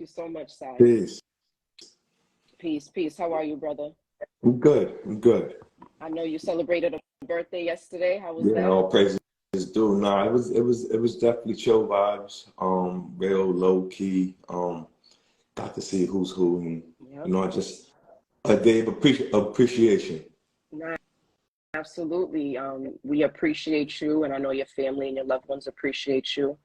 you so much, Sai. Peace. Peace, peace. How are you, brother? I'm good. I'm good. I know you celebrated a birthday yesterday. How was Yeah, that? all praises due. Nah, it was definitely chill vibes. Real low key. Got to see who's who, and Yep. just a day of appreciation. Nah, absolutely. We appreciate you, and I know your family and your loved ones appreciate you.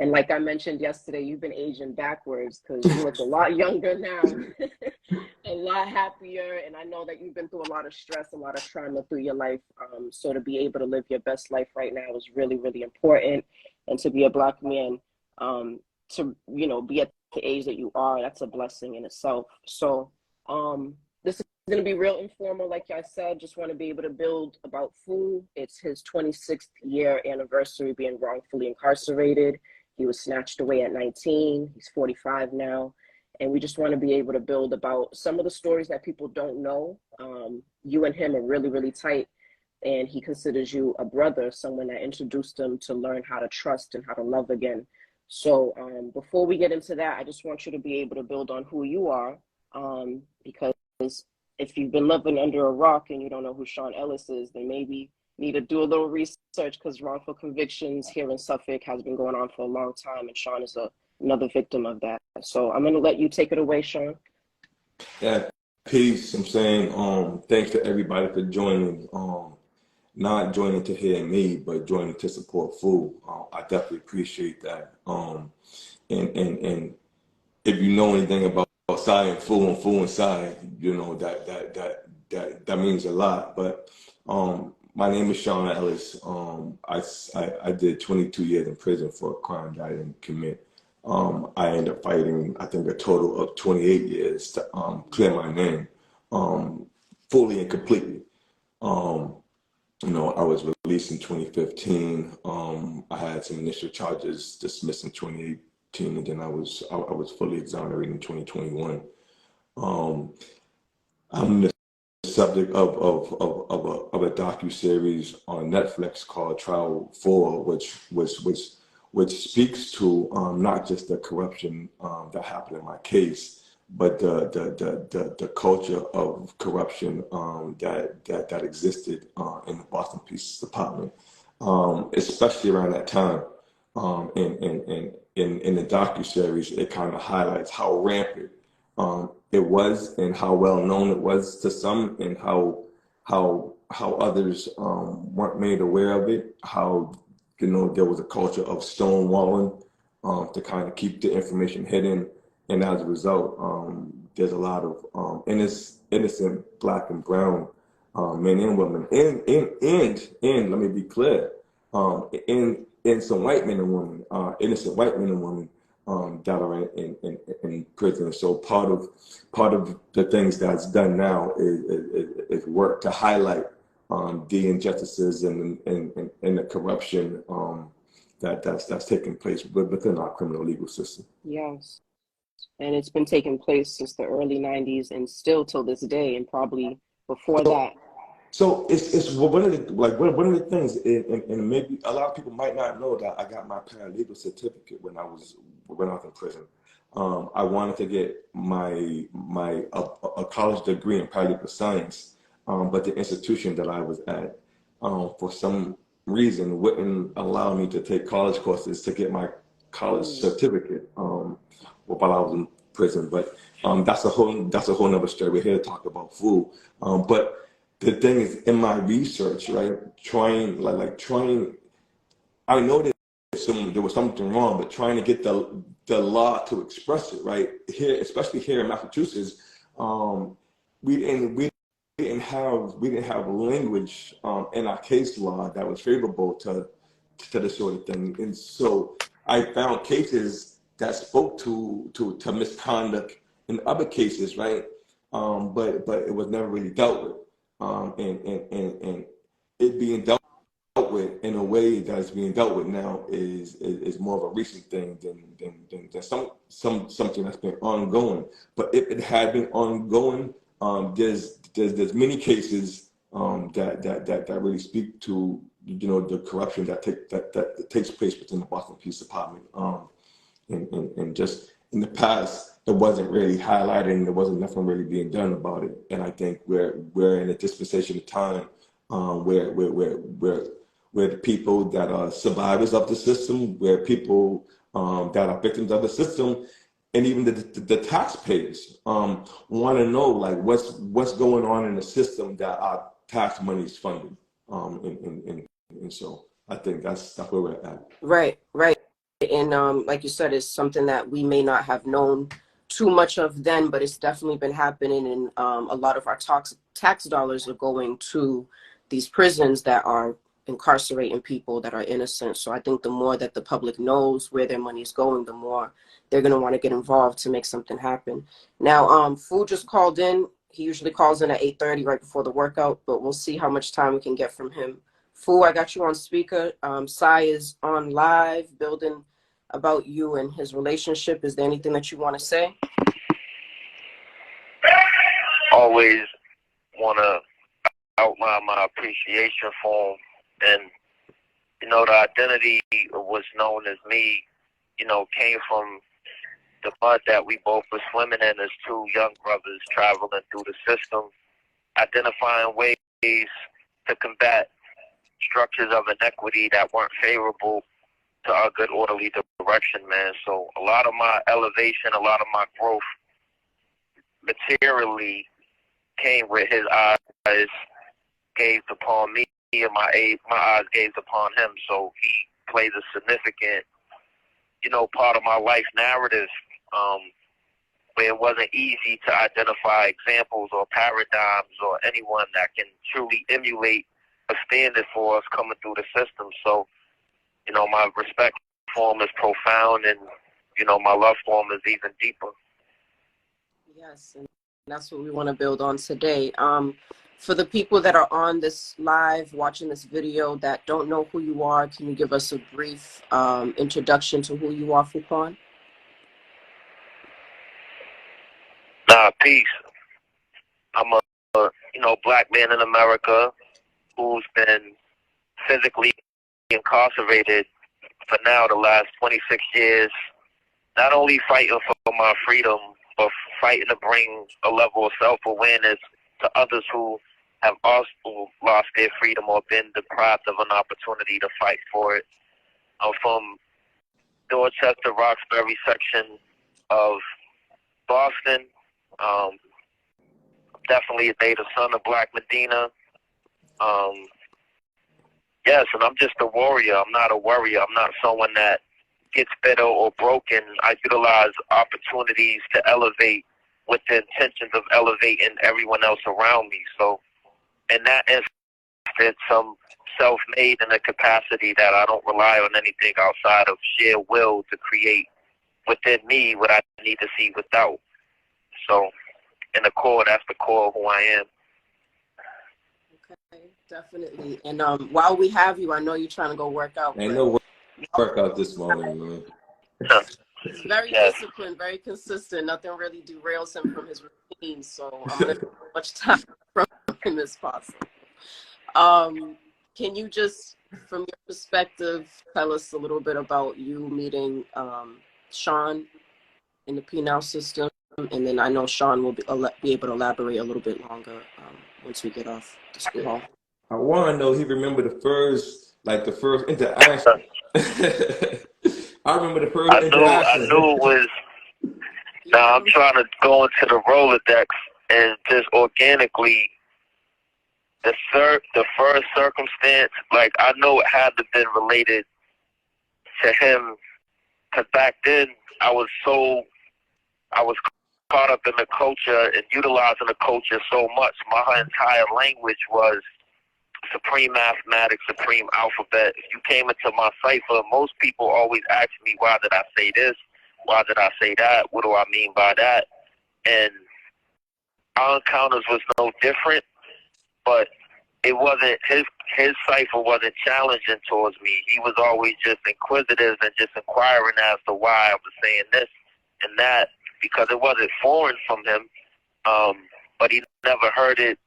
And like I mentioned yesterday, you've been aging backwards because you look a lot younger now, a lot happier. And I know that you've been through a lot of stress, a lot of trauma through your life. So to be able to live your best life right now is really, really important. And to be a Black man, to, be at the age that you are, that's a blessing in itself. So this is going to be real informal. Like I said, just want to be able to build about Fu. It's his 26th year anniversary being wrongfully incarcerated. He was snatched away at 19. He's 45 now. And we just want to be able to build about some of the stories that people don't know. You and him are really, really tight. And he considers you a brother, someone that introduced him to learn how to trust and how to love again. So before we get into that, I just want you to be able to build on who you are. Because if you've been living under a rock and you don't know who Sean Ellis is, then maybe need to do a little research, because wrongful convictions here in Suffolk has been going on for a long time, and Sean is another victim of that. So I'm going to let you take it away, Sean. Yeah, peace. I'm saying thanks to everybody for joining. Not joining to hear me, but joining to support Fu. I definitely appreciate that. And if you know anything about Sai and Fu and Sai, that means a lot. But my name is Sean Ellis. I did 22 years in prison for a crime that I didn't commit. I ended up fighting, I think, a total of 28 years to clear my name fully and completely. I was released in 2015. I had some initial charges dismissed in 2018, and then I was fully exonerated in 2021. I'm the subject of a docu-series on Netflix called Trial 4, which speaks to not just the corruption that happened in my case, but the culture of corruption that existed in the Boston Police Department, especially around that time. In the docu-series, it kind of highlights how rampant it was, and how well known it was to some, and how others weren't made aware of it. How there was a culture of stonewalling to kind of keep the information hidden, and as a result, there's a lot of innocent Black and brown men and women, and let me be clear, in some white men and women, innocent white men and women that are in prison. So part of the things that's done now is work to highlight the injustices and the corruption that's taking place within our criminal legal system. Yes. And it's been taking place since the early 90s and still till this day, and probably before that. So it's one of the things, and maybe a lot of people might not know that I got my paralegal certificate when I was in prison. I wanted to get a college degree in paralegal science, but the institution that I was at, for some reason, wouldn't allow me to take college courses to get my college certificate while I was in prison. But that's a whole nother story. We're here to talk about Fu. But the thing is, in my research, right, trying, I know that there was something wrong, but trying to get the law to express it, right, here, especially here in Massachusetts, we didn't have language in our case law that was favorable to this sort of thing, and so I found cases that spoke to misconduct in other cases, right, but it was never really dealt with. And it being dealt with in a way that it's being dealt with now is more of a recent thing than something that's been ongoing. But if it had been ongoing, there's many cases that really speak to the corruption that takes place within the Boston Police Department, and in the past, it wasn't really highlighted and there wasn't nothing really being done about it. And I think we're in a dispensation of time where the people that are survivors of the system, where people that are victims of the system, and even the taxpayers want to know like what's going on in the system that our tax money is funding. And so I think that's where we're at. Right, right. And like you said, it's something that we may not have known too much of then, but it's definitely been happening. And a lot of our tax dollars are going to these prisons that are incarcerating people that are innocent. So I think the more that the public knows where their money is going, the more they're going to want to get involved to make something happen. Now, Fu just called in. He usually calls in at 8:30 right before the workout, but we'll see how much time we can get from him. Fu, I got you on speaker. Sai is on live, building about you and his relationship. Is there anything that you want to say? Always want to outline my appreciation for him. And, you know, the identity of what's known as me, you know, came from the mud that we both were swimming in as two young brothers traveling through the system, identifying ways to combat structures of inequity that weren't favorable to our good orderly direction, man. So a lot of my elevation, a lot of my growth materially came with his eyes gazed upon me and my eyes gazed upon him. So he plays a significant, you know, part of my life narrative, where it wasn't easy to identify examples or paradigms or anyone that can truly emulate a standard for us coming through the system. So, you know, my respect for him is profound, and, you know, my love for him is even deeper. Yes, and that's what we want to build on today. For the people that are on this live, watching this video that don't know who you are, can you give us a brief introduction to who you are, Fu-Quan? Peace. I'm a, you know, black man in America who's been physically incarcerated for now the last 26 years, not only fighting for my freedom, but fighting to bring a level of self-awareness to others who have also lost their freedom or been deprived of an opportunity to fight for it. I'm from Dorchester, Roxbury section of Boston. Definitely a native son of Black Medina. Yes, and I'm just a warrior. I'm not a worrier. I'm not someone that gets bitter or broken. I utilize opportunities to elevate with the intentions of elevating everyone else around me. So in that instance, I'm self-made in a capacity that I don't rely on anything outside of sheer will to create within me what I need to see without. So in the core, that's the core of who I am. Okay, definitely. And while we have you, I know you're trying to go work out. Ain't no workout this morning, man. He's very disciplined, very consistent. Nothing really derails him from his routine. So I'm going to take as much time from him as possible. Can you just, from your perspective, tell us a little bit about you meeting Sean in the penal system? And then I know Sean will be able to elaborate a little bit longer once we get off the school hall. I want to know he remembered the first interaction. I remember the first interaction. I knew it was. Now I'm trying to go into the Rolodex and just organically, the first circumstance, like I know it had to been related to him, because back then I was caught up in the culture and utilizing the culture so much. My entire language was supreme mathematics, supreme alphabet. If you came into my cipher, most people always ask me, why did I say this? Why did I say that? What do I mean by that? And our encounters was no different, but it wasn't, his cipher wasn't challenging towards me. He was always just inquisitive and just inquiring as to why I was saying this and that, because it wasn't foreign from him, but he never heard it,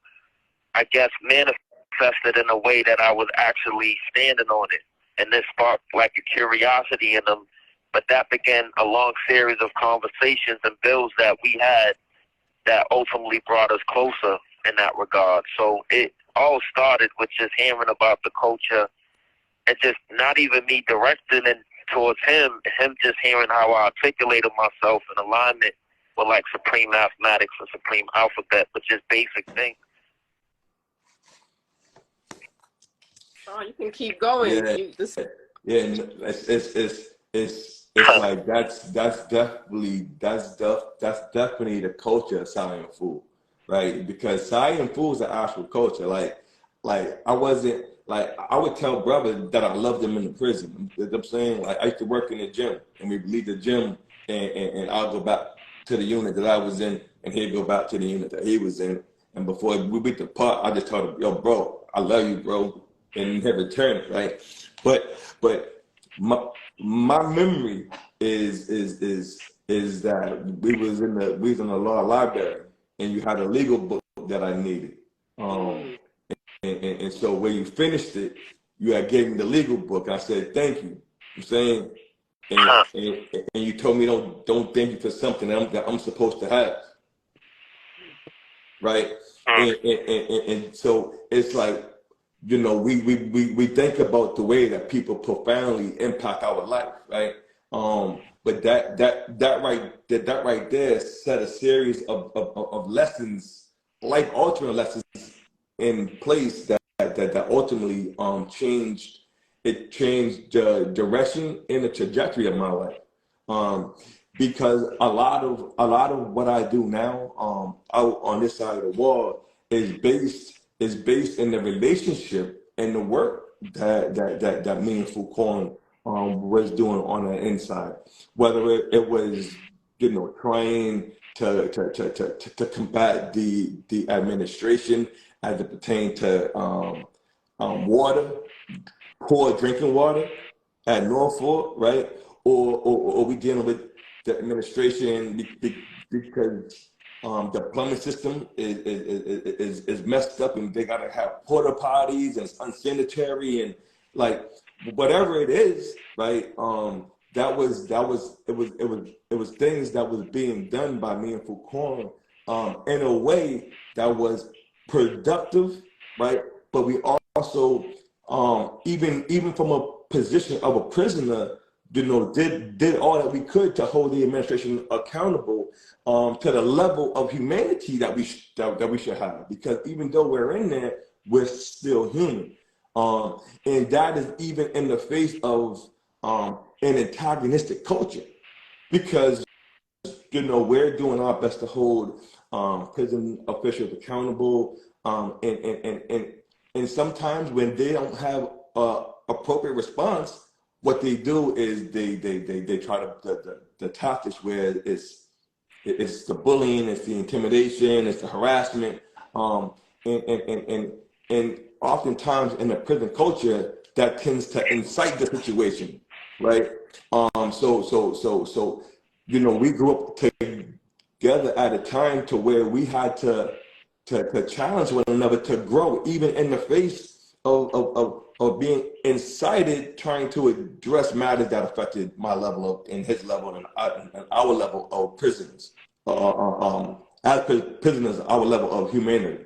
I guess, manifested in a way that I was actually standing on it. And this sparked like a curiosity in him But that began a long series of conversations and bills that we had that ultimately brought us closer in that regard. So it all started with just hearing about the culture and just not even me directing it towards him just hearing how I articulated myself in alignment with like supreme mathematics and supreme alphabet, but just basic things. Oh, you can keep going. Yeah, yeah, and it's like that's definitely the culture of Saiyan food, right? Because Saiyan food is an actual culture. Like I wasn't like I would tell brothers that I loved them in the prison. You know what I'm saying? Like I used to work in the gym, and we'd leave the gym, and I'll go back to the unit that I was in, and he'd go back to the unit that he was in. And before we beat the pot, I just told him, "Yo, bro, I love you, bro," and never return it, right? But my memory is that we was in the law library, and you had a legal book that I needed. And so when you finished it, you had gave me the legal book. I said, thank you. I'm saying, and you told me don't thank you for something that I'm supposed to have. Right? And so it's like, you know, we think about the way that people profoundly impact our life, right? But that right there set a series of lessons, life altering lessons in place that ultimately changed the direction and the trajectory of my life. Because a lot of what I do now out on this side of the wall is based in the relationship and the work that me and Fu-Quan was doing on the inside. Whether it was, you know, trying to combat the administration as it pertained to water, poor drinking water at Norfolk, right? Or we dealing with the administration because the plumbing system is messed up, and they gotta have porta potties and it's unsanitary, and like whatever it is, right? It was things that was being done by me and Fu-Quan in a way that was productive, right? But we also even from a position of a prisoner, you know, did all that we could to hold the administration accountable to the level of humanity that we should have. Because even though we're in there, we're still human, and that is even in the face of an antagonistic culture. Because, you know, we're doing our best to hold prison officials accountable, and sometimes when they don't have appropriate response, what they do is they try to the tactics where it's the bullying, it's the intimidation, it's the harassment, and oftentimes in the prison culture that tends to incite the situation, right? So you know, we grew up together at a time to where we had to challenge one another to grow, even in the face of being incited, trying to address matters that affected my level and his level and our level of prisons. As prisoners, our level of humanity.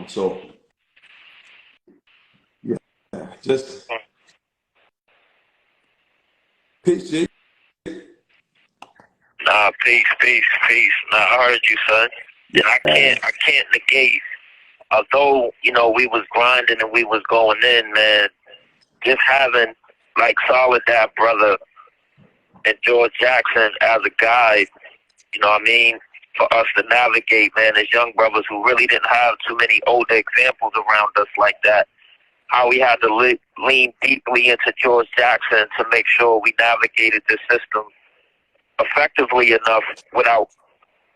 So yeah, just peace. Nah, peace. Nah, I heard you, son. And I can't negate. Although, you know, we was grinding and we was going in, man, just having like Solidar brother and George Jackson as a guide, you know what I mean, for us to navigate, man, as young brothers who really didn't have too many older examples around us like that, how we had to lean deeply into George Jackson to make sure we navigated this system effectively enough without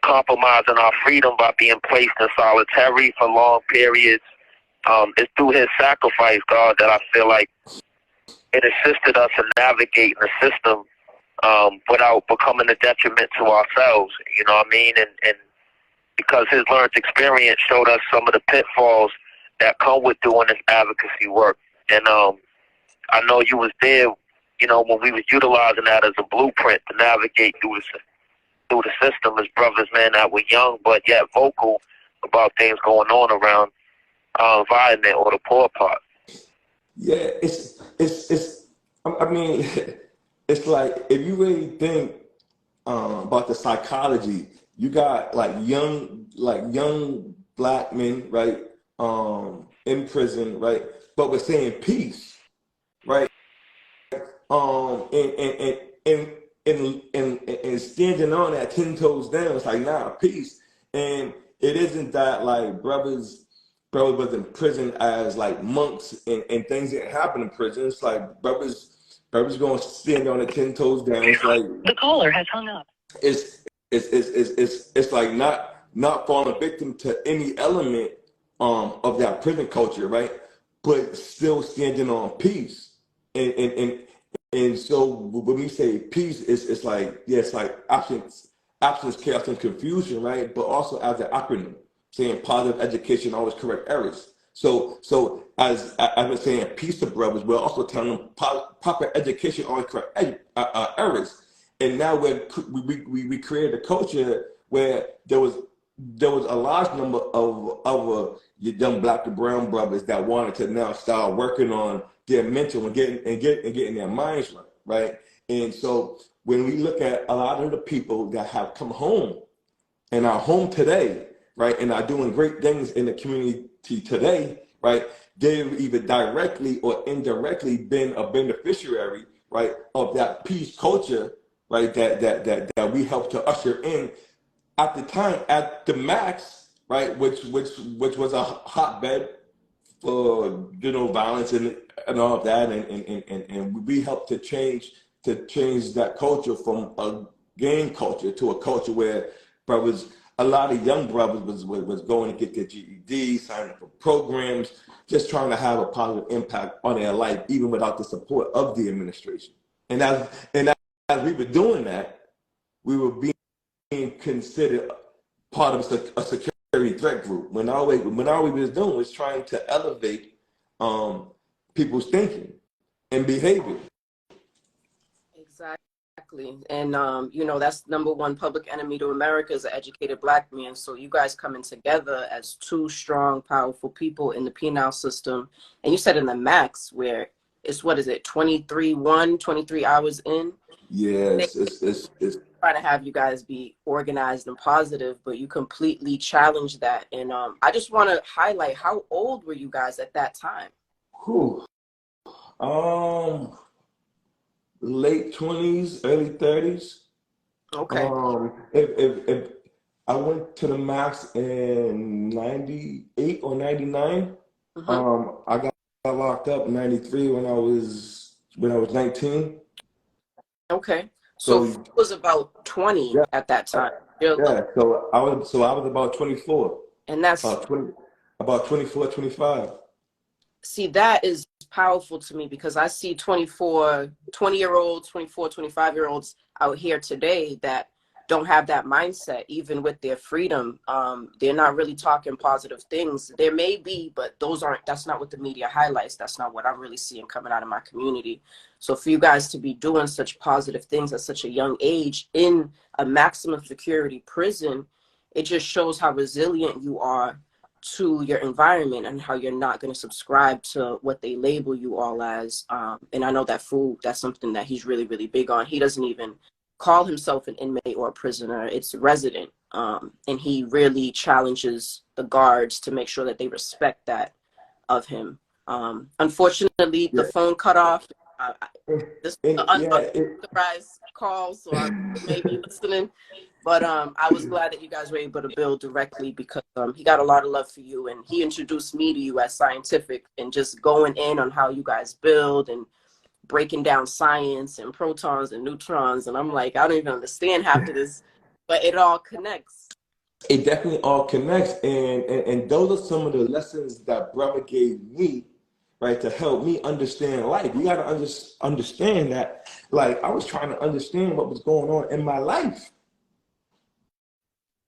compromising our freedom by being placed in solitary for long periods. It's through his sacrifice, God, that I feel like it assisted us in navigating the system without becoming a detriment to ourselves, you know what I mean? And because his learned experience showed us some of the pitfalls that come with doing this advocacy work. And I know you was there you know, when we was utilizing that as a blueprint to navigate through the system as brothers, man, that were young but yet vocal about things going on around our environment or the poor part. Yeah, I mean, it's like, if you really think about the psychology, you got like young black men, right, in prison, right, but we're saying peace, right, and standing on that 10 toes down. It's like, nah, peace. And it isn't that like brothers was in prison as like monks and things didn't happen in prison. It's like brothers gonna stand on the 10 toes down. It's like the caller has hung up. It's like not falling victim to any element of that prison culture, right? But still standing on peace. And so when we say peace, it's like, yeah, it's like absence, chaos, and confusion, right? But also as an acronym, saying positive education always correct errors. So as I've been saying, peace to brothers, we're also telling them proper education always correct errors. And now we created a culture where there was a large number of young black and brown brothers that wanted to now start working on their mental and getting their minds right. And so when we look at a lot of the people that have come home and are home today, right, and are doing great things in the community today, right, they've either directly or indirectly been a beneficiary, right, of that peace culture, right, that we helped to usher in at the time at the max, right, which was a hotbed for, you know, violence and all of that, and we helped to change that culture from a gang culture to a culture where brothers, a lot of young brothers was going to get their GED, signing up for programs, just trying to have a positive impact on their life, even without the support of the administration. And as we were doing that, we were being considered part of a security threat group. When all we was doing was trying to elevate people's thinking and behavior. Exactly. And, you know, that's number one public enemy to America is an educated black man. So you guys coming together as two strong, powerful people in the penal system. And you said in the max where it's, what is it, 23 hours in? Yeah, it's trying to have you guys be organized and positive, but you completely challenged that. And I just want to highlight, how old were you guys at that time? Whew. Late 20s, early 30s. Okay. If I went to the max in 98 or 99. I got locked up in 93 when I was 19. Okay. So it was about 20 at that time. Yeah. So I was about 24. And that's about 24, 25. See, that is powerful to me because I see 20-year-olds, 24, 25-year-olds out here today that don't have that mindset, even with their freedom. They're not really talking positive things. There may be, but that's not what the media highlights. That's not what I'm really seeing coming out of my community. So for you guys to be doing such positive things at such a young age in a maximum security prison, it just shows how resilient you are to your environment and how you're not going to subscribe to what they label you all as. And I know that that's something that he's really, really big on. He doesn't even call himself an inmate or a prisoner. It's a resident. And he really challenges the guards to make sure that they respect that of him. Unfortunately, the phone cut off. This is an unauthorized call, so I may be listening. But I was glad that you guys were able to build directly because he got a lot of love for you. And he introduced me to you as Scientific and just going in on how you guys build and breaking down science and protons and neutrons. And I'm like, I don't even understand half of this, but it all connects. It definitely all connects. And those are some of the lessons that brother gave me, right, to help me understand life. You got to understand that, like, I was trying to understand what was going on in my life.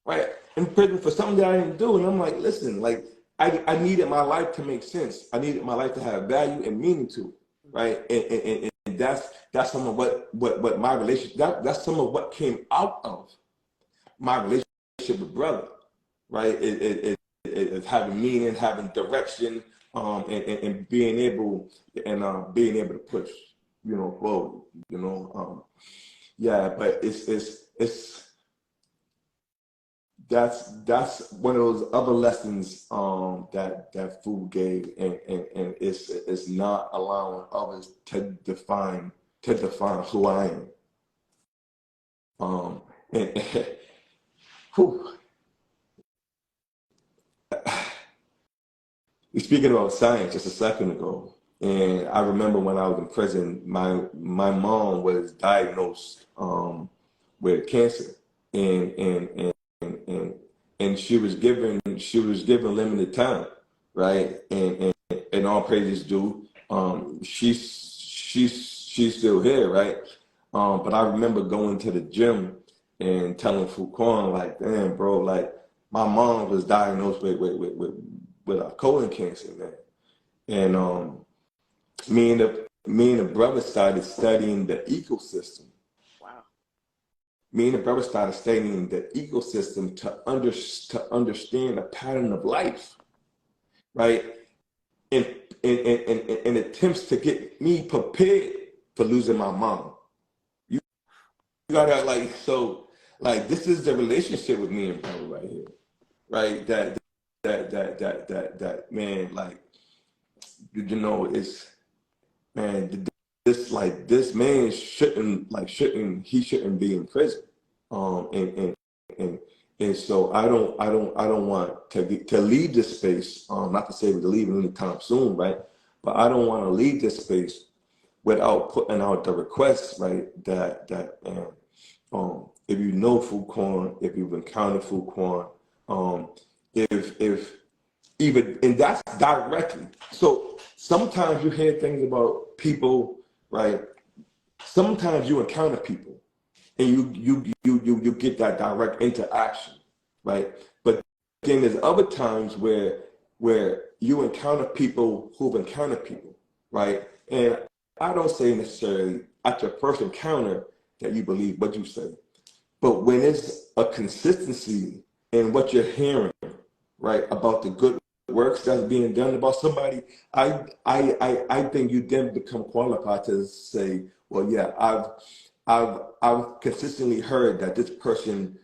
Right, in prison for something that I didn't do. And I'm like, listen, like, I needed my life to make sense. I needed my life to have value and meaning to it, right? And that's some of what my relationship, that's some of what came out of my relationship with brother, right? It's having meaning, having direction, and being able to push, forward, yeah. But it's that's one of those other lessons that food gave, and it's not allowing others to define who I am. And whew. Speaking about science just a second ago, and I remember when I was in prison, my mom was diagnosed with cancer, and she was given limited time, right? And all praises due. She's still here, right? But I remember going to the gym and telling Fu-Quan, like, damn, bro, like my mom was diagnosed with a colon cancer, man. And me and the brother started studying the ecosystem. Wow. Me and the brother started studying the ecosystem to understand the pattern of life, right? And attempts to get me prepared for losing my mom. You gotta this is the relationship with me and brother right here, right? That man, like, it's, man, this man shouldn't be in prison. And so I don't want to leave this space, not to say we're leaving anytime soon, right? But I don't want to leave this space without putting out the request, right? That if you know Fu-Quan, if you've encountered Fu-Quan, if even, and that's directly. So sometimes you hear things about people, right? Sometimes you encounter people and you get that direct interaction, right? But then there's other times where you encounter people who've encountered people, right? And I don't say necessarily at your first encounter that you believe what you say, but when it's a consistency in what you're hearing, right, about the good works that's being done about somebody, I think you then become qualified to say, well, yeah, I've consistently heard that this person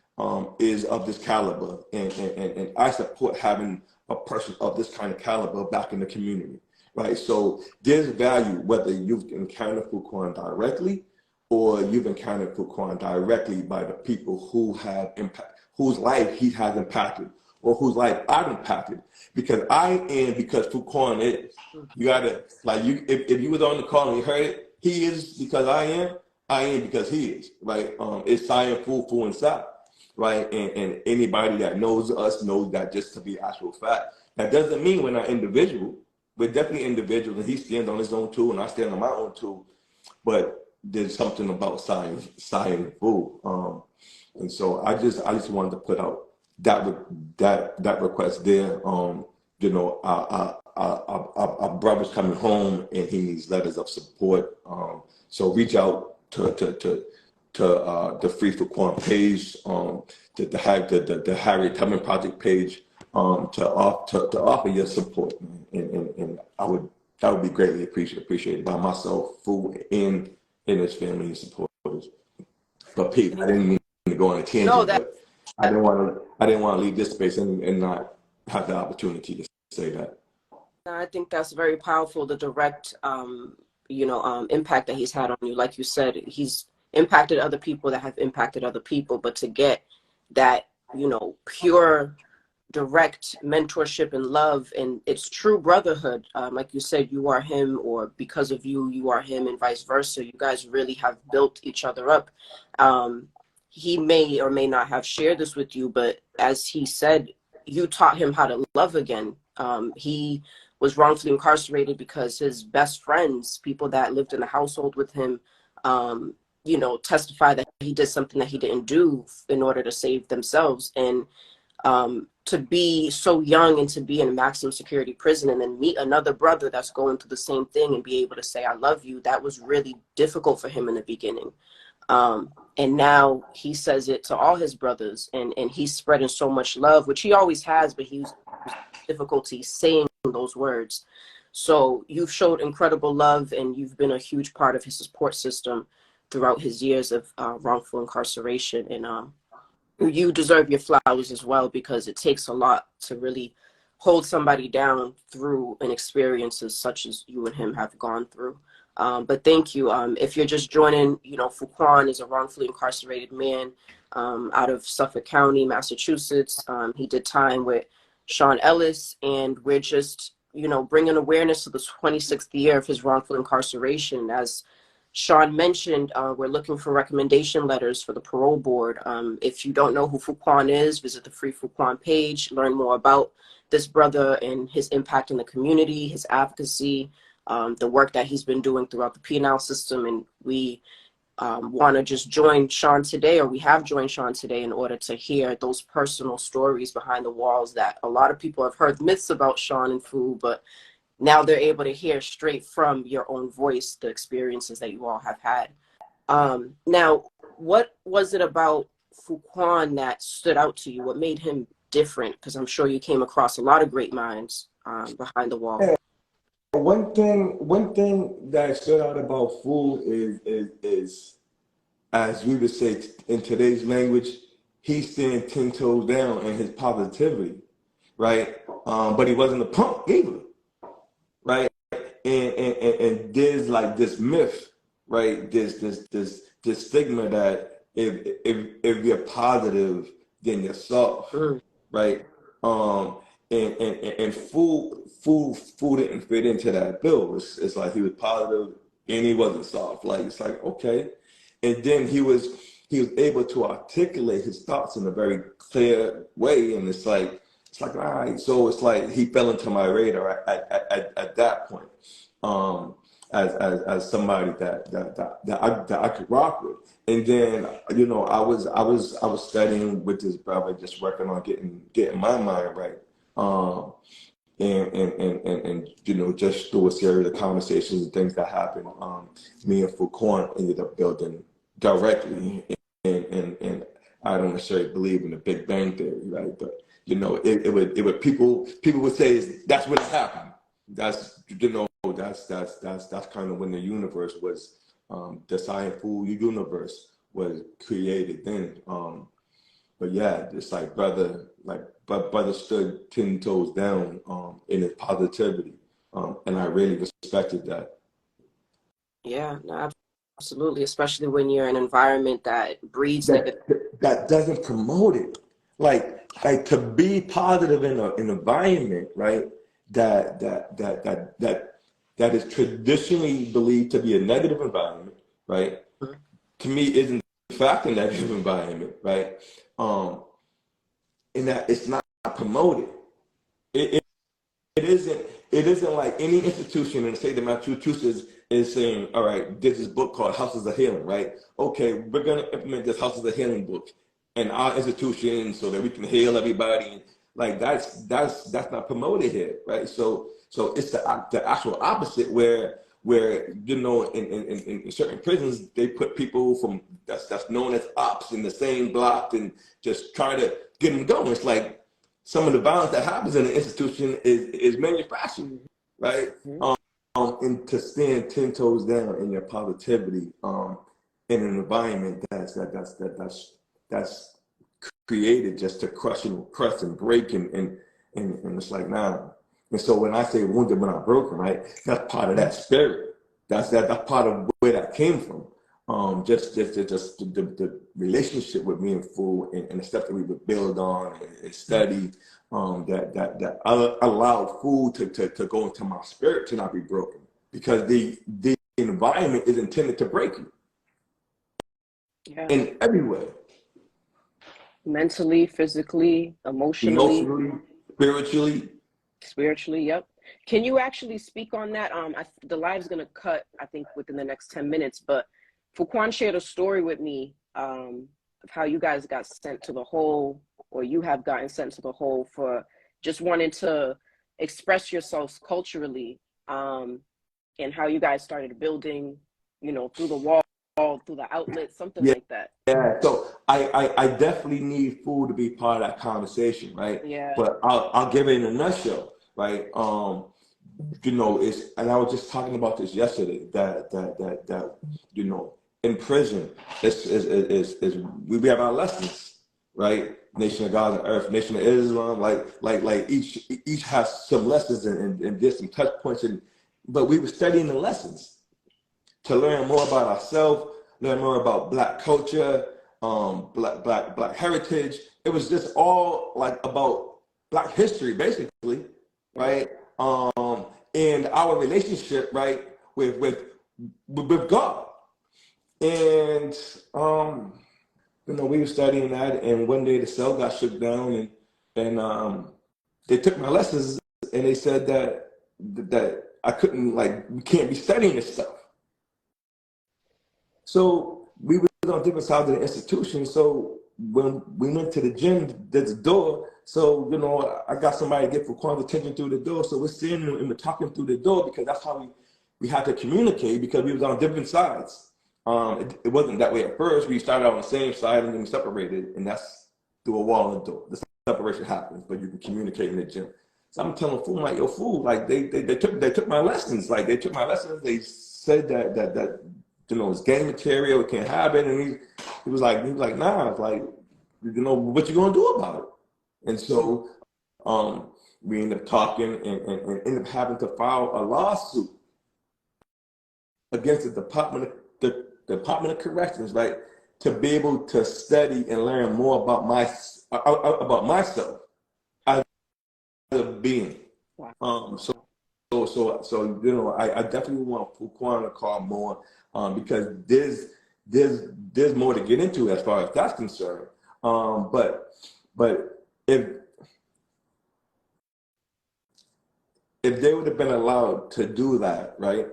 is of this caliber, and I support having a person of this kind of caliber back in the community, right? So there's value whether you've encountered Fu-Quan directly or you've encountered Fu-Quan directly by the people who have impact, whose life he has impacted, or whose life I've impacted, because I am because Fu-Quan is. You gotta, like, if you was on the call and you heard it, he is because I am because he is, right? It's Sai and Fu inside, right? And anybody that knows us knows that just to be actual fact. That doesn't mean we're not individual. We're definitely individuals, and he stands on his own too, and I stand on my own too. But there's something about Sai and Fu. And so I just wanted to put out that request there. Our brother's coming home and he needs letters of support. So reach out to the Free Fu-Quan page, the Harriet Tubman Project page, to offer your support, and that would be greatly appreciated by myself, Fu, and his family and supporters. But Pete, I didn't mean to go on a tangent, No, but I didn't want to leave this space and not have the opportunity to say that. I think that's very powerful, the direct impact that he's had on you. Like you said, he's impacted other people that have impacted other people, but to get that, pure direct mentorship and love, and it's true brotherhood. Like you said, you are him, or because of you, you are him, and vice versa. You guys really have built each other up. He may or may not have shared this with you, but as he said, you taught him how to love again. He was wrongfully incarcerated because his best friends, people that lived in the household with him, testify that he did something that he didn't do in order to save themselves. And To be so young and to be in a maximum security prison and then meet another brother that's going through the same thing and be able to say, I love you, that was really difficult for him in the beginning. And now he says it to all his brothers, and he's spreading so much love, which he always has, but he was difficulty saying those words. So you've showed incredible love, and you've been a huge part of his support system throughout his years of wrongful incarceration. And you deserve your flowers as well, because it takes a lot to really hold somebody down through an experiences such as you and him have gone through. But thank you. If you're just joining, you know, Fu-Quan is a wrongfully incarcerated man out of Suffolk County, Massachusetts. He did time with Sean Ellis, and we're just, you know, bringing awareness to the 26th year of his wrongful incarceration. As Sean mentioned, we're looking for recommendation letters for the parole board. If you don't know who Fu-Quan is, visit the Free Fu-Quan page, learn more about this brother and his impact in the community, his advocacy, the work that he's been doing throughout the penal system. And we want to just join Sean today, or we have joined Sean today, in order to hear those personal stories behind the walls that a lot of people have heard myths about Sean and Fu, but now they're able to hear straight from your own voice the experiences that you all have had. Now, what was it about Fu-Quan that stood out to you? What made him different? Because I'm sure you came across a lot of great minds behind the wall. One thing that stood out about Fu is, as we would say in today's language, he's staying 10 toes down in his positivity, right? But he wasn't a punk either, right? And there's like this myth, right? This stigma that if you're positive, then you're soft, right? And Fu didn't fit into that bill. It's like he was positive and he wasn't soft. Like, it's like, okay. And then he was able to articulate his thoughts in a very clear way. And it's like, all right. So it's like he fell into my radar at that point, as somebody that I could rock with. And then, you know, I was studying with this brother, just working on getting my mind right. And you know, just through a series of conversations and things that happened, me and Fu-Quan ended up building directly. And I don't necessarily believe in the Big Bang Theory, right? But you know, it would people would say that's when it happened. That's, you know, that's kind of when the universe was, the science universe was created then. But yeah, it's like brother stood 10 toes down in his positivity, and I really respected that. Yeah, no, absolutely, especially when you're in an environment that breeds that doesn't promote it. Like to be positive in an environment, right? That is traditionally believed to be a negative environment, right? Mm-hmm. To me, isn't in fact a negative environment, right? In that it's not promoted. It isn't like any institution in the state of Massachusetts is saying, all right, there's this book called Houses of Healing, right? Okay, we're gonna implement this Houses of Healing book in our institution so that we can heal everybody. Like that's not promoted here, right? So it's the actual opposite, where you know, in certain prisons they put people from that's known as ops in the same block and just try to get them going. It's like some of the violence that happens in the institution is manufactured, right? And to stand 10 toes down in your positivity, in an environment that's created just to crush and break and it's like, nah. And so when I say wounded but not broken, right, that's part of that spirit. That's part of where that came from. Just the relationship with me and Fu and the stuff that we would build on and study, that allowed Fu to go into my spirit to not be broken, because the environment is intended to break you. Yeah. In every way. Mentally, physically, emotionally, spiritually. Yep. Can you actually speak on that? The live's gonna cut, I think, within the next 10 minutes. But Fu-Quan shared a story with me of how you guys got sent to the hole or you have gotten sent to the hole for just wanting to express yourselves culturally, and how you guys started building, you know, through the wall, through the outlet, something Yeah. like that. Yeah, so I definitely need food to be part of that conversation, right? Yeah. But I'll give it in a nutshell, right? You know, and I was just talking about this yesterday, that you know, in prison, is we have our lessons, right? Nation of God and Earth, Nation of Islam, like each has some lessons and there's some touch points, but we were studying the lessons to learn more about ourselves, learn more about Black culture, black heritage. It was just all like about Black history, basically, right? And our relationship, right, with God. And you know, we were studying that, and one day the cell got shook down, and they took my lessons, and they said that I couldn't, like, we can't be studying this stuff. So we were on different sides of the institution. So when we went to the gym, there's a door. So, you know, I got somebody to get Fu-Quan's attention through the door. So we're sitting and we're talking through the door because that's how we had to communicate, because we was on different sides. It wasn't that way at first. We started on the same side and then we separated, and that's through a wall and a door. The separation happens, but you can communicate in the gym. So I'm telling Fool, like, yo, Fool, like they took my lessons. Like, they took my lessons. They said that you know, it's gang material, it can't happen. And he was like, nah, it's like, you know, what you gonna do about it? And so we ended up talking and ended up having to file a lawsuit against the Department of Corrections, right, to be able to study and learn more about myself as a being. So you know, I definitely want Fu-Quan to call more, because there's more to get into as far as that's concerned. But if they would have been allowed to do that, right,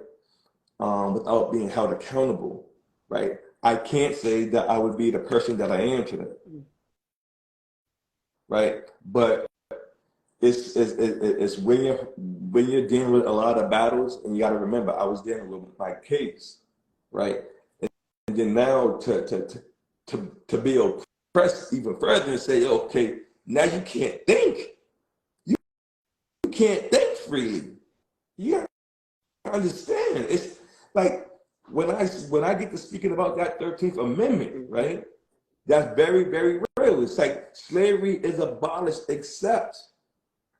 without being held accountable, right, I can't say that I would be the person that I am today, right? But it's when you're dealing with a lot of battles, and you got to remember, I was dealing with my case, right? And then now to be oppressed even further and say, okay, now you can't think, you can't think freely. You understand? It's like when I get to speaking about that 13th Amendment, right? That's very, very real. It's like slavery is abolished except,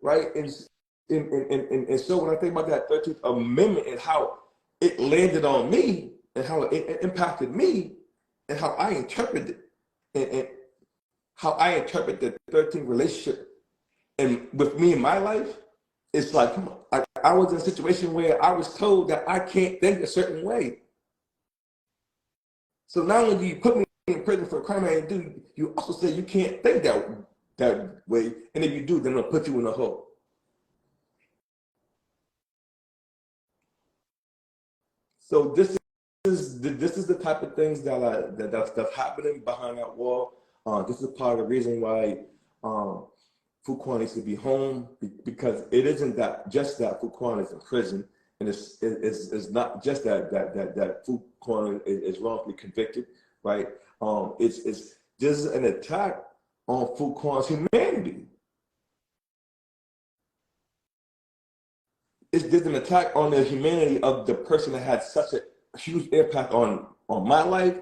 right? And so when I think about that 13th Amendment and how it landed on me and how it impacted me and how I interpret it, and how I interpret the 13th relationship and with me in my life, it's like I was in a situation where I was told that I can't think a certain way. So not only do you put me in prison for a crime I didn't do, you also say you can't think that way, and if you do, then they'll put you in a hole. So this is the type of things that's happening behind that wall. This is part of the reason why Fu-Quan needs to be home, because it isn't just that Fu-Quan is in prison, and it's not just that Fu-Quan is wrongfully convicted, right? This is an attack on Fu-Quan's humanity. There's an attack on the humanity of the person that had such a huge impact on my life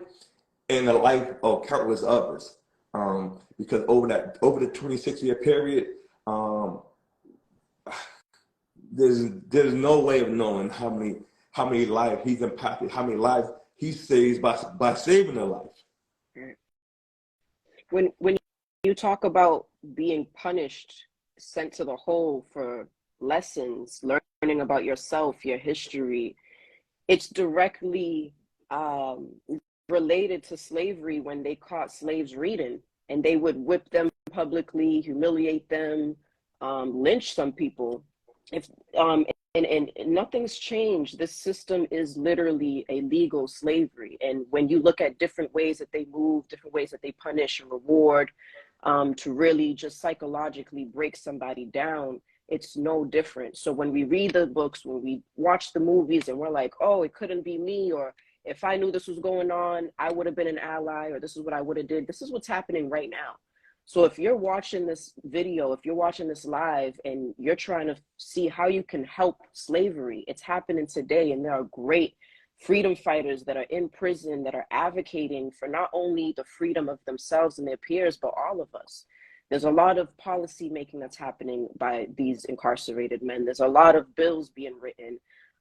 and the life of countless others. Because over the 26-year period, there's no way of knowing how many lives he's impacted, how many lives he saves by saving a life. When you talk about being punished, sent to the hole for lessons, learning about yourself, your history, it's directly related to slavery when they caught slaves reading, and they would whip them publicly, humiliate them, lynch some people. And nothing's changed. This system is literally a legal slavery. And when you look at different ways that they move, different ways that they punish and reward, to really just psychologically break somebody down, it's no different. So when we read the books, when we watch the movies and we're like, oh, it couldn't be me, or if I knew this was going on, I would have been an ally, or this is what I would have did. This is what's happening right now. So if you're watching this video, if you're watching this live and you're trying to see how you can help slavery, it's happening today. And there are great freedom fighters that are in prison that are advocating for not only the freedom of themselves and their peers, but all of us. There's a lot of policy making that's happening by these incarcerated men. There's a lot of bills being written.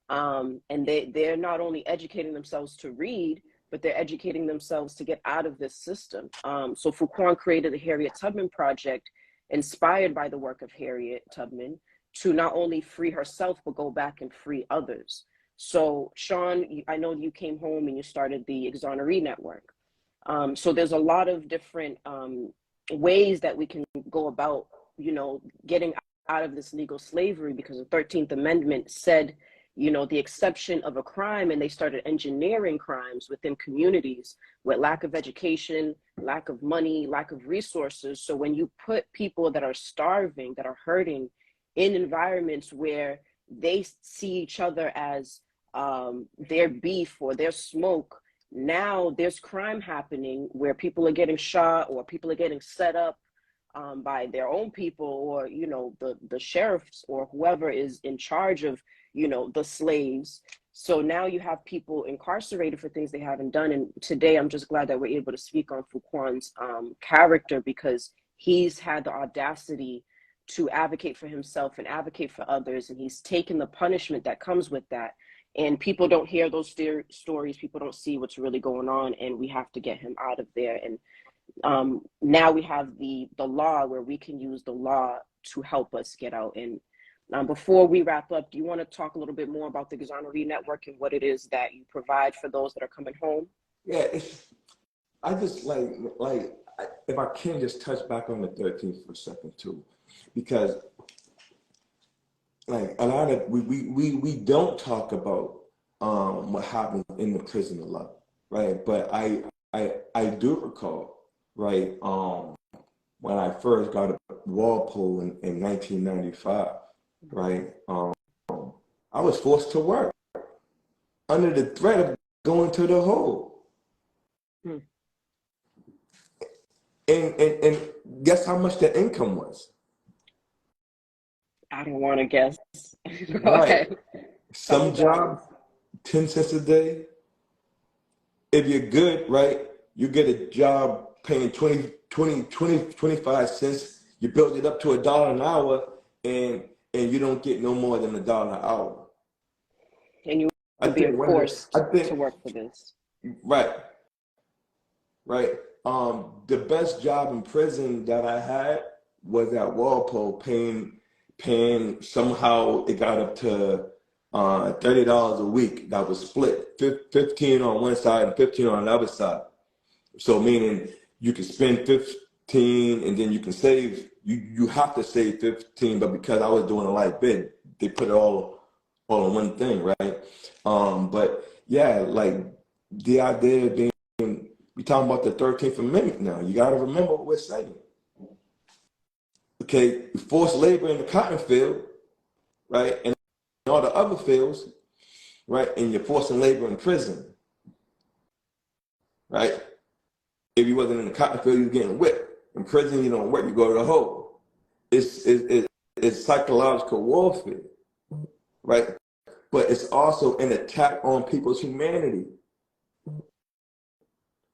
And they're not only educating themselves to read, but they're educating themselves to get out of this system. So Fu-Quan created the Harriet Tubman Project, inspired by the work of Harriet Tubman, to not only free herself, but go back and free others. So Sean, I know you came home and you started the Exoneree Network. So there's a lot of different ways that we can go about, getting out of this legal slavery, because the 13th Amendment said, the exception of a crime, and they started engineering crimes within communities with lack of education, lack of money, lack of resources. So when you put people that are starving, that are hurting in environments where they see each other as their beef or their smoke, now there's crime happening where people are getting shot or people are getting set up by their own people, or the sheriffs or whoever is in charge of the slaves. So now you have people incarcerated for things they haven't done. And today I'm just glad that we're able to speak on Fu-Quan's character, because he's had the audacity to advocate for himself and advocate for others, and he's taken the punishment that comes with that. And people don't hear those stories. People don't see what's really going on, and we have to get him out of there. And now we have the law where we can use the law to help us get out. And before we wrap up, do you want to talk a little bit more about the Exoneree Network and what it is that you provide for those that are coming home? Yeah, I just if I can just touch back on the 13th for a second too, because a lot of we don't talk about what happened in the prison a lot, right? But I do recall, right, when I first got a Walpole in 1995, right, I was forced to work under the threat of going to the hole. And guess how much the income was? I don't want to guess. Right. Okay. Some jobs, 10 cents a day. If you're good, right, you get a job paying 25 cents. You build it up to $1 an hour, and you don't get no more than $1 an hour. And you would be forced to work for this. Right. Right. The best job in prison that I had was at Walpole, paying somehow it got up to $30 a week. That was split, 15 on one side and 15 on the other side. So meaning you can spend 15 and then you can save. You have to save 15, but because I was doing a light bid, they put it all in one thing, right? But yeah, like the idea of being, we're talking about the 13th Amendment now. You got to remember what we're saying. Okay, forced labor in the cotton field, right, and all the other fields, right, and you're forcing labor in prison, right? If you wasn't in the cotton field, you're getting whipped. In prison, you don't work, you go to the hole. It's psychological warfare, right? But it's also an attack on people's humanity.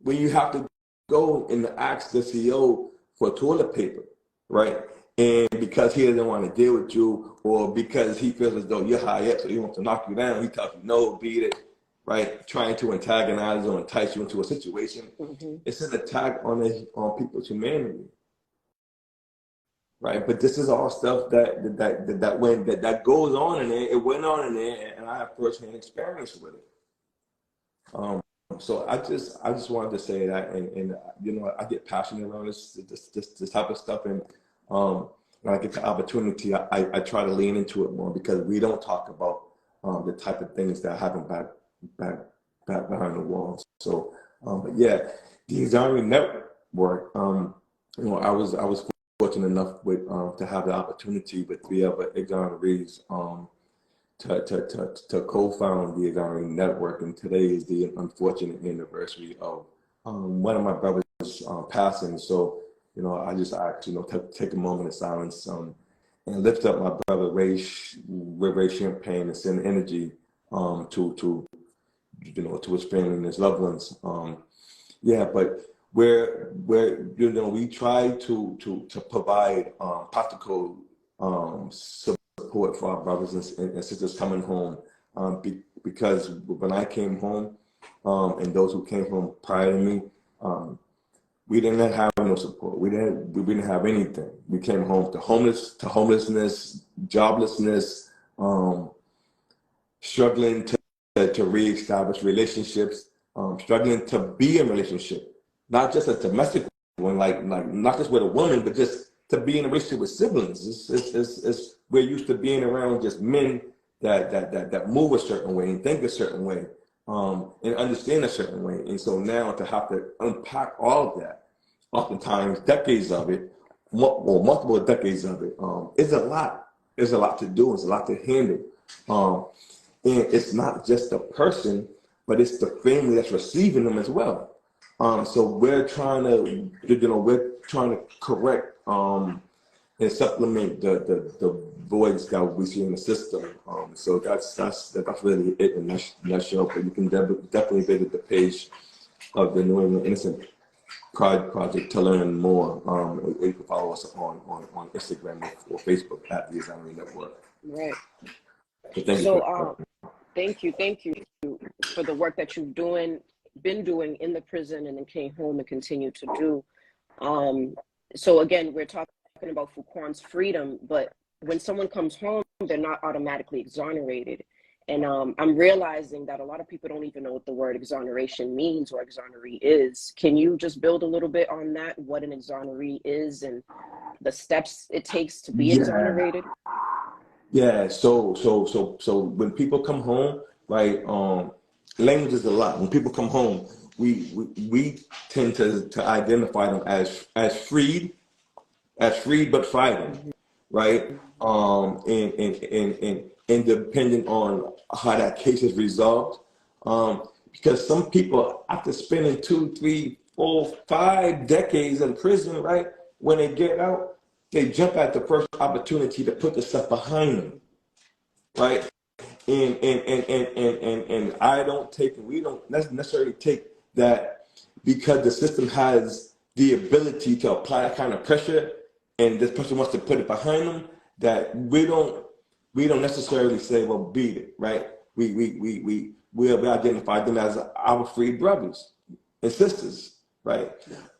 When you have to go and ask the CEO for toilet paper, right? And because he doesn't want to deal with you, or because he feels as though you're high up, so he wants to knock you down, he tells you no, beat it, right? Trying to antagonize or entice you into a situation. It's an attack on people's humanity, right? But this is all stuff that goes on in there. It went on in there, and I have firsthand experience with it. So I just wanted to say that, and I get passionate around this type of stuff, and when I get the opportunity, I try to lean into it more, because we don't talk about the type of things that happen back behind the walls. So, but yeah, the Exoneree Network, I was fortunate enough with to have the opportunity with 3 other exonerees to co-found the Exoneree Network, and today is the unfortunate anniversary of one of my brothers passing. So, I just asked, take a moment of silence and lift up my brother, Ray Champagne, and send energy to his family and his loved ones. But we try to provide practical support for our brothers and sisters coming home, because when I came home, and those who came home prior to me, we didn't have no support. We didn't have anything. We came home to homelessness, joblessness, struggling to reestablish relationships, struggling to be in a relationship, not just a domestic one, like not just with a woman, but just to be in a relationship with siblings. We're used to being around just men that move a certain way and think a certain way, and understand a certain way. And so now to have to unpack all of that, oftentimes decades of it, multiple decades of it, is a lot. There's a lot to do. It's a lot to handle. And it's not just the person, but it's the family that's receiving them as well. So we're trying to correct and supplement the voids that we see in the system. So that's really it in a nutshell. But you can definitely visit the page of the New England Innocent Pride Project to learn more. You can follow us on Instagram or Facebook at the Exoneree Network. Right. So thank you for the work that you've been doing in the prison and then came home and continue to do. So again, we're talking about Fu-Quan's freedom, but when someone comes home, they're not automatically exonerated. And I'm realizing that a lot of people don't even know what the word exoneration means or exoneree is. Can you just build a little bit on that, what an exoneree is and the steps it takes to be exonerated? Yeah, so when people come home, right, language is a lot. When people come home, we tend to identify them as freed but fighting, right? And depending on how that case is resolved, because some people, after spending 2, 3, 4, 5 decades in prison, right, when they get out, they jump at the first opportunity to put the stuff behind them, right? And we don't necessarily take that because the system has the ability to apply that kind of pressure, and this person wants to put it behind them, that we don't necessarily say, well, beat it, right? We identify them as our freed brothers and sisters, right?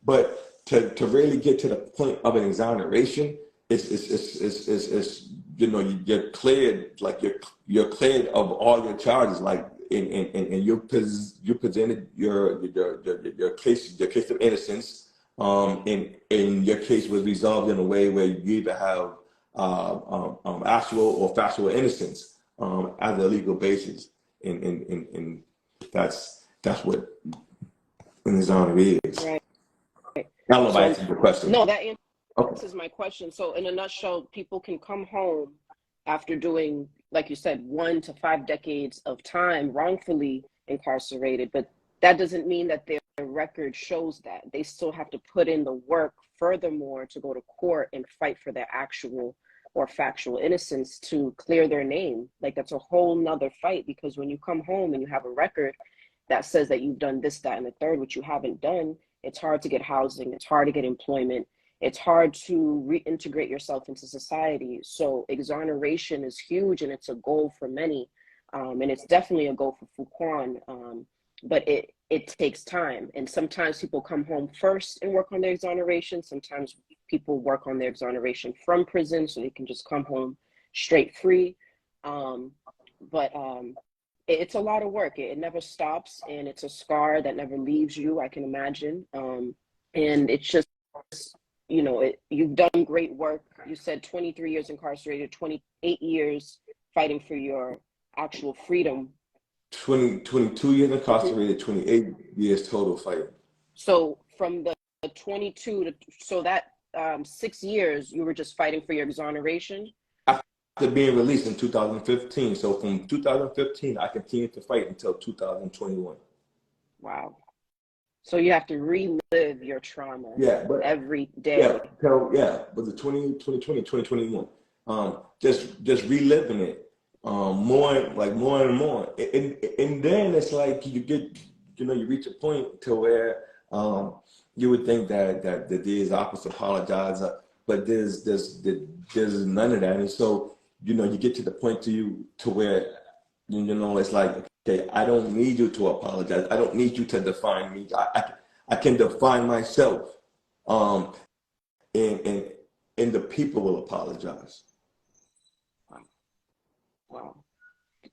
But to really get to the point of an exoneration, you're cleared, like you're cleared of all your charges, like and you presented your case of innocence, and your case was resolved in a way where you either have actual or factual innocence as a legal basis, and that's what an exoneree is. Right. I don't know if I answered the question. No, that answers my question. So in a nutshell, people can come home after doing, like you said, 1 to 5 decades of time wrongfully incarcerated, but that doesn't mean that their record shows that. They still have to put in the work furthermore to go to court and fight for their actual or factual innocence to clear their name. Like, that's a whole nother fight, because when you come home and you have a record that says that you've done this, that, and the third, which you haven't done, it's hard to get housing, it's hard to get employment, it's hard to reintegrate yourself into society. So exoneration is huge, and it's a goal for many, and it's definitely a goal for Fu-Quan, but it takes time. And sometimes people come home first and work on their exoneration. Sometimes people work on their exoneration from prison so they can just come home straight free. It's a lot of work. It never stops, and it's a scar that never leaves you, I can imagine. And it's just, you've done great work. You said 23 years incarcerated, 28 years fighting for your actual freedom. 22 years incarcerated, 28 years total fighting. So from the 22 to, so that 6 years you were just fighting for your exoneration? After being released in 2015. So from 2015, I continued to fight until 2021. Wow. So you have to relive your trauma every day. But the 2020, 2021, just reliving it, more and more. And then it's like you get, you reach a point to where you would think that there's opposite apologize, but there's none of that. And so, you get to the point to where, it's like, okay, I don't need you to apologize. I don't need you to define me. I can define myself. And the people will apologize. Wow.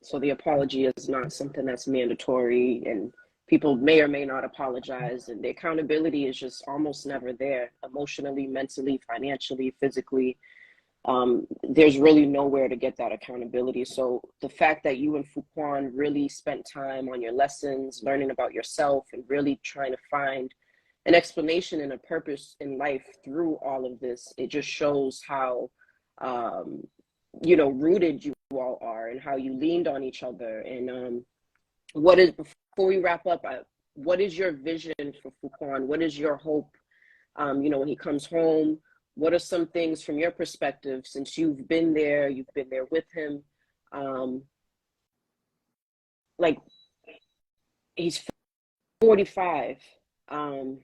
So the apology is not something that's mandatory, and people may or may not apologize, and the accountability is just almost never there, emotionally, mentally, financially, physically. There's really nowhere to get that accountability. So the fact that you and Fu-Quan really spent time on your lessons, learning about yourself, and really trying to find an explanation and a purpose in life through all of this, it just shows how, rooted you all are and how you leaned on each other. And before we wrap up, what is your vision for Fu-Quan? What is your hope, when he comes home? What are some things from your perspective, since you've been there with him? Like, he's 45. So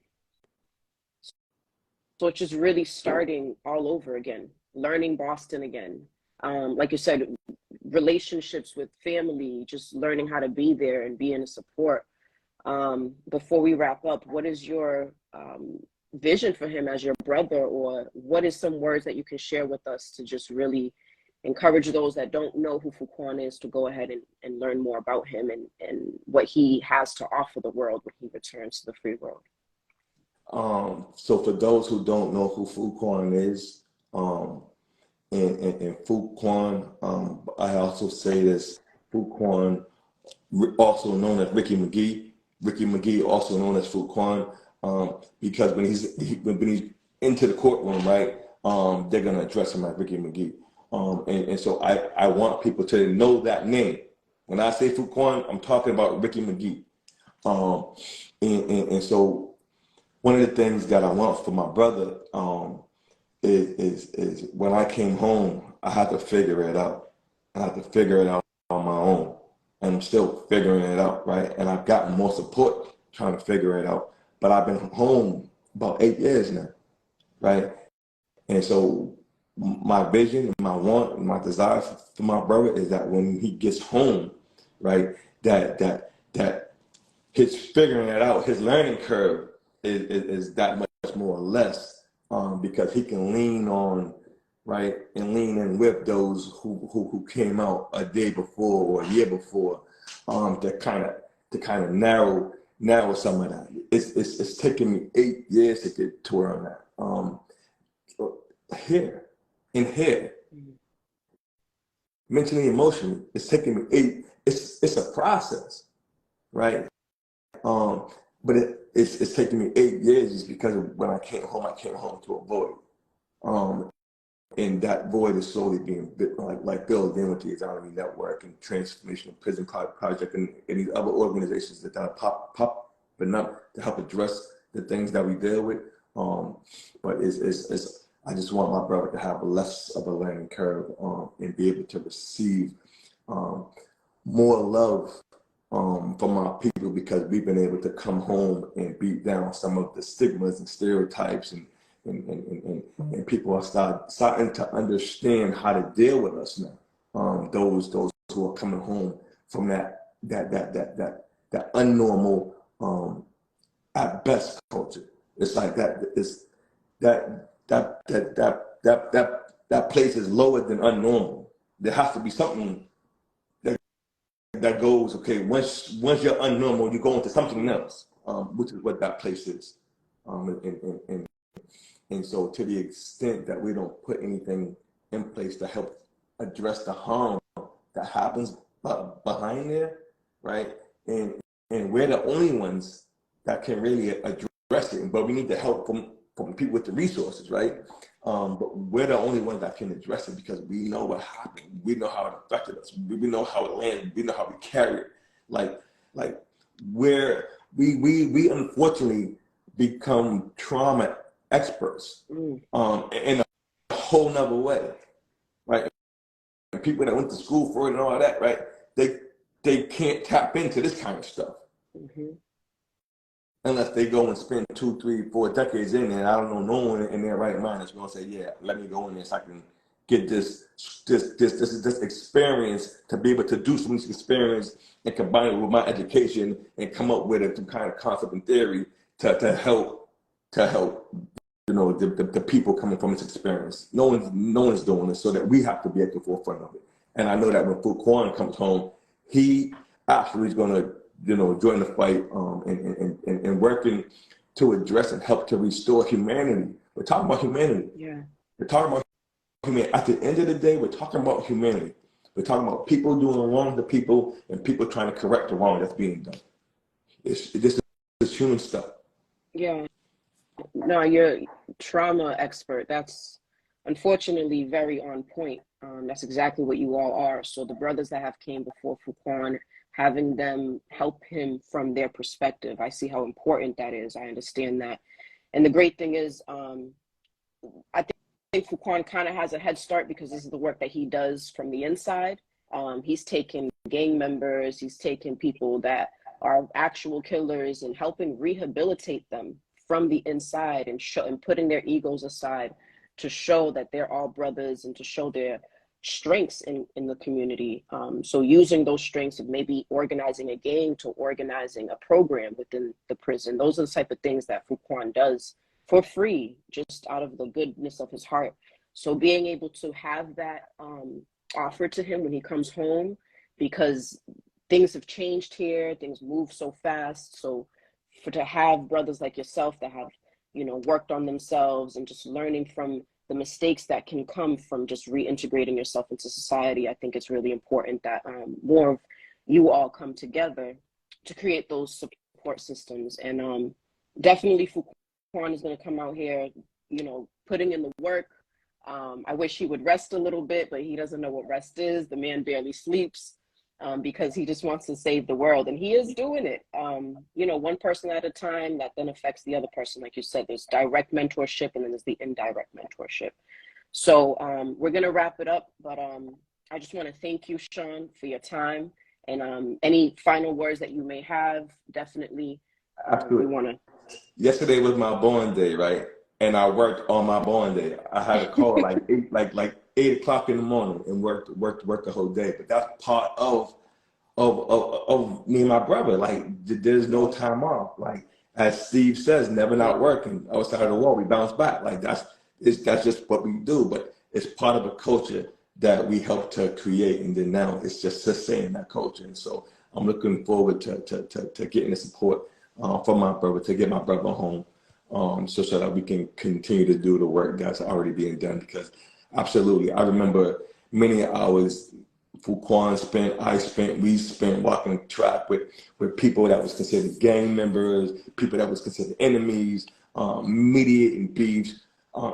it's just really starting all over again, learning Boston again. Like you said, relationships with family, just learning how to be there and be in support. Before we wrap up, what is your vision for him as your brother, or what is some words that you can share with us to just really encourage those that don't know who Fu-Quan is to go ahead and learn more about him and what he has to offer the world when he returns to the free world? So for those who don't know who Fu-Quan is, and Fu-Quan, I also say this, Fu-Quan, also known as Rickey McGee, also known as Fu-Quan, because when he's into the courtroom, right, they're gonna address him as Rickey McGee, and so I want people to know that name. When I say Fu-Quan, I'm talking about Rickey McGee, and so one of the things that I want for my brother is when I came home, I had to figure it out. I had to figure it out on my own, and I'm still figuring it out, right? And I've gotten more support trying to figure it out. But I've been home about 8 years now, right? And so my vision, my want, my desire for my brother is that when he gets home, right, that his figuring it out, his learning curve is that much more or less, because he can lean on, right, and lean in with those who came out a day before or a year before, to kind of narrow some of that. It's taken me 8 years to get to where I'm at. Here, mentally, emotionally, it's taken me 8. It's a process, right? But it's taken me 8 years just because when I came home to a void. And that void is slowly being like filled in with the Exoneration Network and Transformational Prison Project and these other organizations that are popping up to help address the things that we deal with. But I just want my brother to have less of a learning curve, and be able to receive more love from our people, because we've been able to come home and beat down some of the stigmas and stereotypes, and people are starting to understand how to deal with us now. Those who are coming home from that unnormal, at best, culture. It's like that place is lower than unnormal. There has to be something that goes, okay, once you're unnormal, you go into something else, which is what that place is. And so to the extent that we don't put anything in place to help address the harm that happens behind there, right? And we're the only ones that can really address address it, but we need the help from people with the resources, right? But we're the only ones that can address it because we know what happened. We know how it affected us. We know how it landed. We know how we carry it. Like we unfortunately become trauma experts in a whole nother way, right? And people that went to school for it and all that, right? They can't tap into this kind of stuff. Unless they go and spend 2, 3, 4 decades in there. I don't know no one in their right mind is going to say, yeah, let me go in there so I can get this experience to be able to do some of this experience and combine it with my education and come up with some kind of concept and theory to help the people coming from this experience. No one's doing this, so that we have to be at the forefront of it. And I know that when Fu-Quan comes home, he absolutely is going to join the fight and working to address and help to restore humanity. We're talking about humanity. Yeah. We're talking about humanity. At the end of the day, we're talking about humanity. We're talking about people doing wrong to people and people trying to correct the wrong that's being done. This is human stuff. Yeah. No, you're a trauma expert. That's unfortunately very on point. That's exactly what you all are. So the brothers that have came before Fu-Quan, having them help him from their perspective, I see how important that is. I understand that. And the great thing is, I think Fu-Quan kind of has a head start because this is the work that he does from the inside. He's taken gang members, he's taken people that are actual killers and helping rehabilitate them from the inside and putting their egos aside to show that they're all brothers and to show their strengths in the community. So using those strengths of maybe organizing a gang to organizing a program within the prison. Those are the type of things that Fu-Quan does for free, just out of the goodness of his heart. So being able to have that offered to him when he comes home, because things have changed here, things move so fast. So to have brothers like yourself that have, worked on themselves and just learning from the mistakes that can come from just reintegrating yourself into society, I think it's really important that more of you all come together to create those support systems. And definitely Fu-Quan is going to come out here, putting in the work. I wish he would rest a little bit, but he doesn't know what rest is. The man barely sleeps because he just wants to save the world. And he is doing it, one person at a time that then affects the other person. Like you said, there's direct mentorship and then there's the indirect mentorship. So we're going to wrap it up. But I just want to thank you, Sean, for your time. And any final words that you may have, definitely. We want to. Yesterday was my born day, right? And I worked on my born day. I had a call like 8 o'clock in the morning and worked the whole day. But that's part of me and my brother. Like, there's no time off. Like, as Steve says, never not working. Outside of the wall, we bounce back. Like, that's just what we do. But it's part of a culture that we help to create. And then now it's just sustaining that culture. And so I'm looking forward to getting the support from my brother, to get my brother home. So that we can continue to do the work that's already being done. Because absolutely, I remember many hours Fu-Quan we spent walking track with people that was considered gang members, people that was considered enemies, mediating beefs,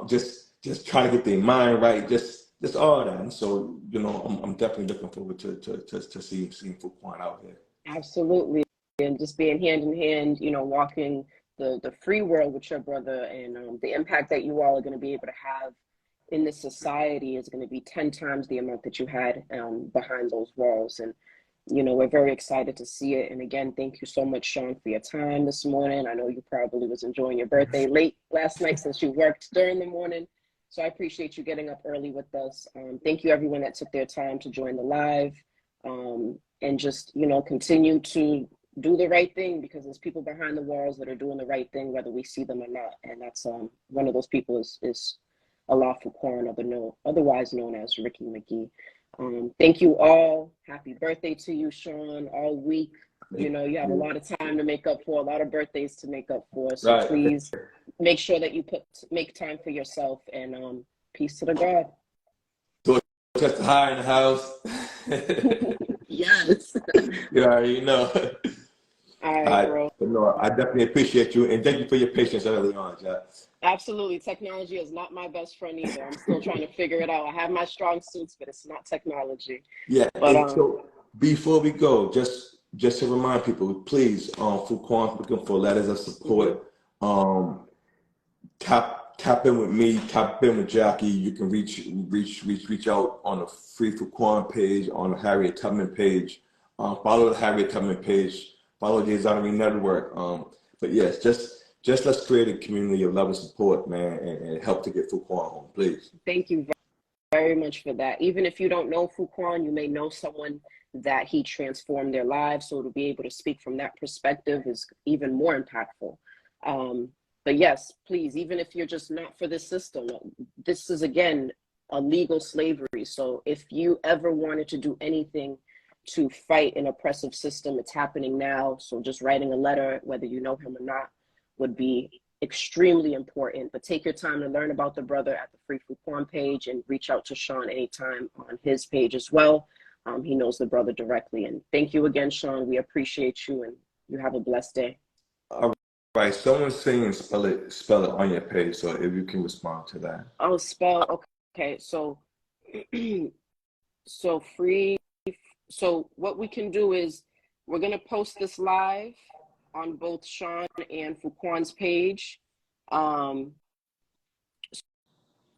just trying to get their mind right, just all that. And so, I'm definitely looking forward to seeing Fu-Quan out here. Absolutely. And just being hand in hand, walking the free world with your brother, and the impact that you all are going to be able to have in this society is going to be 10 times the amount that you had behind those walls. And, we're very excited to see it. And again, thank you so much, Sean, for your time this morning. I know you probably was enjoying your birthday late last night since you worked during the morning. So I appreciate you getting up early with us. Thank you, everyone that took their time to join the live, and just, continue to do the right thing, because there's people behind the walls that are doing the right thing, whether we see them or not. And that's one of those people is Allah Fu-Quan, otherwise known as Rickey McGee. Thank you all. Happy birthday to you, Sean, all week. You have a lot of time to make up for, a lot of birthdays to make up for. So right. Please make sure that you make time for yourself, and peace to the God. So just high in the house. Yes. You already know. All right, bro. But no, I definitely appreciate you, and thank you for your patience early on, Jack. Absolutely. Technology is not my best friend either. I'm still trying to figure it out. I have my strong suits, but it's not technology. Yeah, But and so before we go, just to remind people, please, Fu-Quan looking for letters of support. Tap in with me, tap in with Jackie. You can reach out on the Free Fu-Quan page, on the Harriet Tubman page. Follow the Harriet Tubman page. Follow the Exonery Network. But yes, just let's create a community of love and support, man, and help to get Fu-Quan home, please. thank you very much for that. Even if you don't know Fu-Quan, you may know someone that he transformed their lives. So to be able to speak from that perspective is even more impactful. But yes, please, even if you're just not for this system, this is, again, a legal slavery. So if you ever wanted to do anything to fight an oppressive system, it's happening now. So just writing a letter, whether you know him or not, would be extremely important. But take your time to learn about the brother at the Free Fu-Quan page, and reach out to Sean anytime on his page as well. He knows the brother directly. And thank you again, Sean. We appreciate you, and you have a blessed day. All right, someone's saying spell it on your page, so if you can respond to that. Oh, spell. Okay, so so what we can do is we're gonna post this live on both Sean and Fu-Quan's page.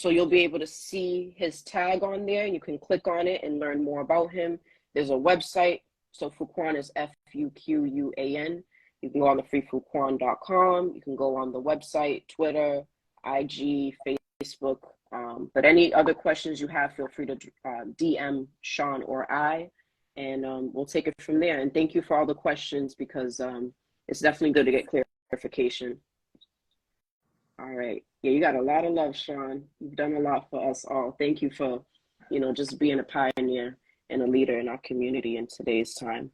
So you'll be able to see his tag on there. You can click on it and learn more about him. There's a website. So Fu-Quan is Fuquan. You can go on the freefuquan.com. You can go on the website, Twitter, IG, Facebook. But any other questions you have, feel free to DM Sean or I, and we'll take it from there. And thank you for all the questions, because it's definitely good to get clarification. All right. Yeah, you got a lot of love, Sean. You've done a lot for us all. Thank you for, just being a pioneer and a leader in our community in today's time.